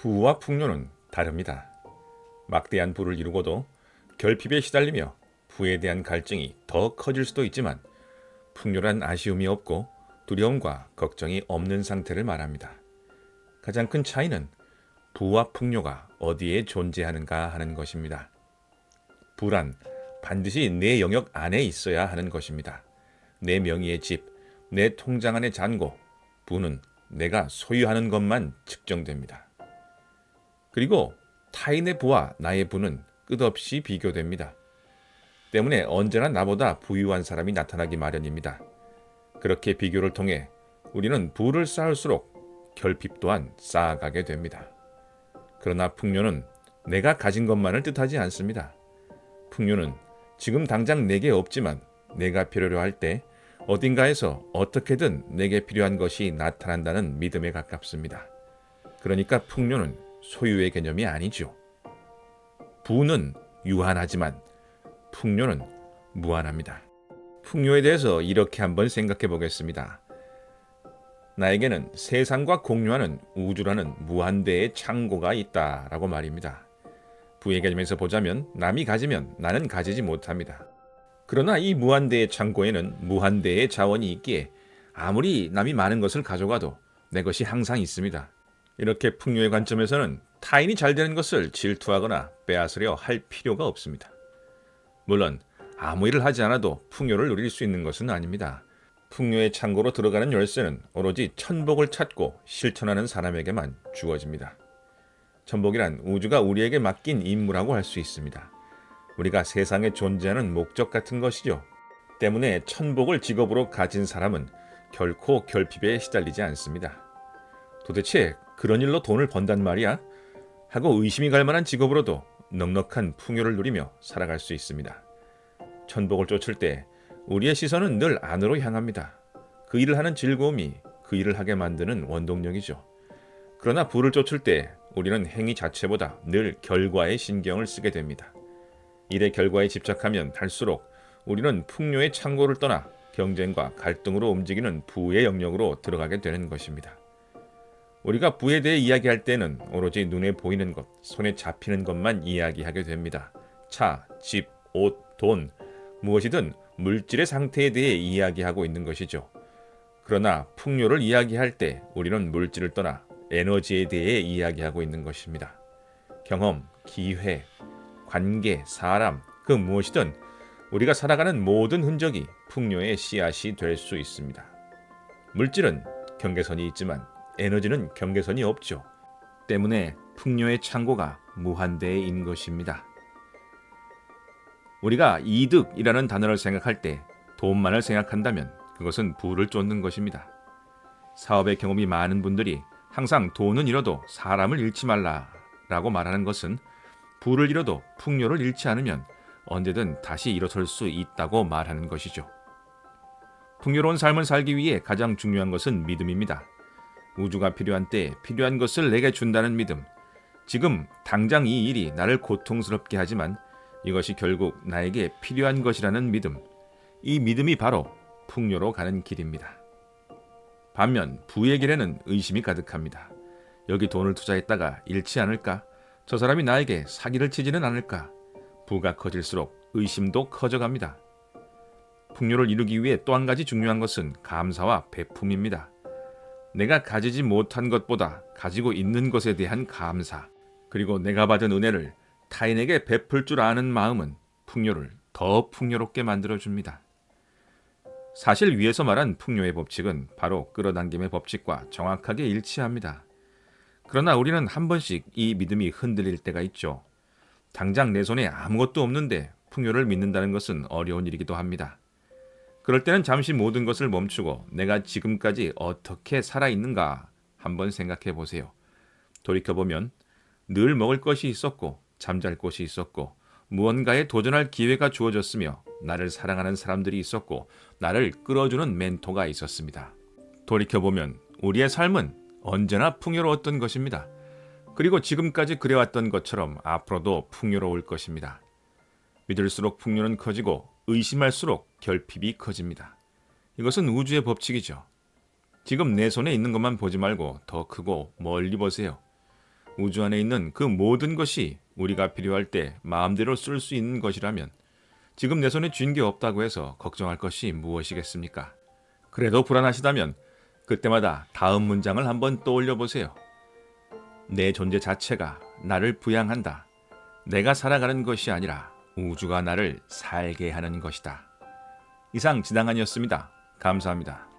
부와 풍요는 다릅니다. 막대한 부를 이루고도 결핍에 시달리며 부에 대한 갈증이 더 커질 수도 있지만 풍요란 아쉬움이 없고 두려움과 걱정이 없는 상태를 말합니다. 가장 큰 차이는 부와 풍요가 어디에 존재하는가 하는 것입니다. 부란 반드시 내 영역 안에 있어야 하는 것입니다. 내 명의의 집, 내 통장 안의 잔고, 부는 내가 소유하는 것만 측정됩니다. 그리고 타인의 부와 나의 부는 끝없이 비교됩니다. 때문에 언제나 나보다 부유한 사람이 나타나기 마련입니다. 그렇게 비교를 통해 우리는 부를 쌓을수록 결핍 또한 쌓아가게 됩니다. 그러나 풍요는 내가 가진 것만을 뜻하지 않습니다. 풍요는 지금 당장 내게 없지만 내가 필요로 할 때 어딘가에서 어떻게든 내게 필요한 것이 나타난다는 믿음에 가깝습니다. 그러니까 풍요는 소유의 개념이 아니죠. 부는 유한하지만 풍요는 무한합니다. 풍요에 대해서 이렇게 한번 생각해 보겠습니다. 나에게는 세상과 공유하는 우주라는 무한대의 창고가 있다라고 말입니다. 부의 개념에서 보자면 남이 가지면 나는 가지지 못합니다. 그러나 이 무한대의 창고에는 무한대의 자원이 있기에 아무리 남이 많은 것을 가져가도 내 것이 항상 있습니다. 이렇게 풍요의 관점에서는 타인이 잘 되는 것을 질투하거나 빼앗으려 할 필요가 없습니다. 물론 아무 일을 하지 않아도 풍요를 누릴 수 있는 것은 아닙니다. 풍요의 창고로 들어가는 열쇠는 오로지 천복을 찾고 실천하는 사람에게만 주어집니다. 천복이란 우주가 우리에게 맡긴 임무라고 할 수 있습니다. 우리가 세상에 존재하는 목적 같은 것이죠. 때문에 천복을 직업으로 가진 사람은 결코 결핍에 시달리지 않습니다. 도대체 그런 일로 돈을 번단 말이야? 하고 의심이 갈 만한 직업으로도 넉넉한 풍요를 누리며 살아갈 수 있습니다. 천복을 쫓을 때 우리의 시선은 늘 안으로 향합니다. 그 일을 하는 즐거움이 그 일을 하게 만드는 원동력이죠. 그러나 부를 쫓을 때 우리는 행위 자체보다 늘 결과에 신경을 쓰게 됩니다. 일의 결과에 집착하면 할수록 우리는 풍요의 창고를 떠나 경쟁과 갈등으로 움직이는 부의 영역으로 들어가게 되는 것입니다. 우리가 부에 대해 이야기할 때는 오로지 눈에 보이는 것, 손에 잡히는 것만 이야기하게 됩니다. 차, 집, 옷, 돈, 무엇이든 물질의 상태에 대해 이야기하고 있는 것이죠. 그러나 풍요를 이야기할 때 우리는 물질을 떠나 에너지에 대해 이야기하고 있는 것입니다. 경험, 기회, 관계, 사람, 그 무엇이든 우리가 살아가는 모든 흔적이 풍요의 씨앗이 될 수 있습니다. 물질은 경계선이 있지만 에너지는 경계선이 없죠. 때문에 풍요의 창고가 무한대인 것입니다. 우리가 이득이라는 단어를 생각할 때 돈만을 생각한다면 그것은 부를 쫓는 것입니다. 사업의 경험이 많은 분들이 항상 돈은 잃어도 사람을 잃지 말라라고 말하는 것은 부를 잃어도 풍요를 잃지 않으면 언제든 다시 일어설 수 있다고 말하는 것이죠. 풍요로운 삶을 살기 위해 가장 중요한 것은 믿음입니다. 우주가 필요한 때에 필요한 것을 내게 준다는 믿음. 지금 당장 이 일이 나를 고통스럽게 하지만 이것이 결국 나에게 필요한 것이라는 믿음. 이 믿음이 바로 풍요로 가는 길입니다. 반면 부의 길에는 의심이 가득합니다. 여기 돈을 투자했다가 잃지 않을까? 저 사람이 나에게 사기를 치지는 않을까? 부가 커질수록 의심도 커져갑니다. 풍요를 이루기 위해 또 한 가지 중요한 것은 감사와 베품입니다. 내가 가지지 못한 것보다 가지고 있는 것에 대한 감사, 그리고 내가 받은 은혜를 타인에게 베풀 줄 아는 마음은 풍요를 더 풍요롭게 만들어줍니다. 사실 위에서 말한 풍요의 법칙은 바로 끌어당김의 법칙과 정확하게 일치합니다. 그러나 우리는 한 번씩 이 믿음이 흔들릴 때가 있죠. 당장 내 손에 아무것도 없는데 풍요를 믿는다는 것은 어려운 일이기도 합니다. 그럴 때는 잠시 모든 것을 멈추고 내가 지금까지 어떻게 살아있는가 한번 생각해 보세요. 돌이켜보면 늘 먹을 것이 있었고 잠잘 곳이 있었고 무언가에 도전할 기회가 주어졌으며 나를 사랑하는 사람들이 있었고 나를 끌어주는 멘토가 있었습니다. 돌이켜보면 우리의 삶은 언제나 풍요로웠던 것입니다. 그리고 지금까지 그래왔던 것처럼 앞으로도 풍요로울 것입니다. 믿을수록 풍요는 커지고 의심할수록 결핍이 커집니다. 이것은 우주의 법칙이죠. 지금 내 손에 있는 것만 보지 말고 더 크고 멀리 보세요. 우주 안에 있는 그 모든 것이 우리가 필요할 때 마음대로 쓸 수 있는 것이라면 지금 내 손에 쥔 게 없다고 해서 걱정할 것이 무엇이겠습니까? 그래도 불안하시다면 그때마다 다음 문장을 한번 떠올려 보세요. 내 존재 자체가 나를 부양한다. 내가 살아가는 것이 아니라 우주가 나를 살게 하는 것이다. 이상 지당한이었습니다. 감사합니다.